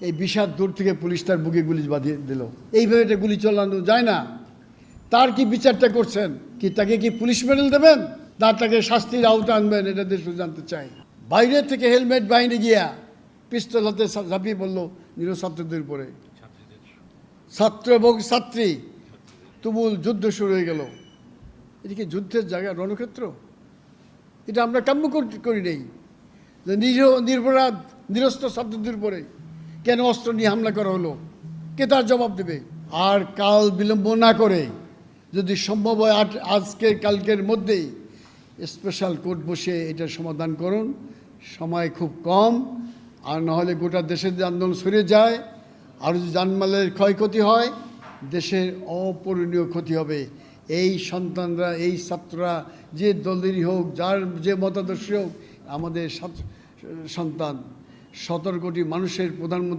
এই বিষাদ দূর থেকে পুলিশ তার বুকে গুলি বাঁধিয়ে দিল। এইভাবে এটা গুলি চালানো যায় না। তার কি বিচারটা করছেন? কি তাকে কি পুলিশ মেডেল দেবেন, না তাকে শাস্তির আওতা আনবেন? এটা দেশ জানতে চাই। বাইরে থেকে হেলমেট বাহিনী গিয়া পিস্তল হাতে ঝাঁপিয়ে পড়লো নিরীহ ছাত্রদের উপরে, ছাত্র এবং ছাত্রী, তুমুল যুদ্ধ শুরু হয়ে গেল। এদিকে যুদ্ধের জায়গা, রণক্ষেত্র। এটা আমরা কাম্য করি নেই যে নিরপরাধ নিরস্ত্র ছাত্রদের উপরে কেন অস্ত্র নিয়ে হামলা করা হলো, কে তার জবাব দেবে? আর কাল বিলম্ব না করে যদি সম্ভব হয় আজকের কালকের মধ্যেই স্পেশাল কোর্ট বসে এটার সমাধান করুন। সময় খুব কম, আর নাহলে গোটা দেশের যে আন্দোলন সরে যায়, আর যদি জানমালের ক্ষয়ক্ষতি হয়, দেশের অপূরণীয় ক্ষতি হবে। এই সন্তানরা, এই ছাত্ররা যে দলেরই হোক, যার যে মতাদর্শী হোক, আমাদের সন্তান। 17 কোটি মানুষের প্রধানমন্ত্রী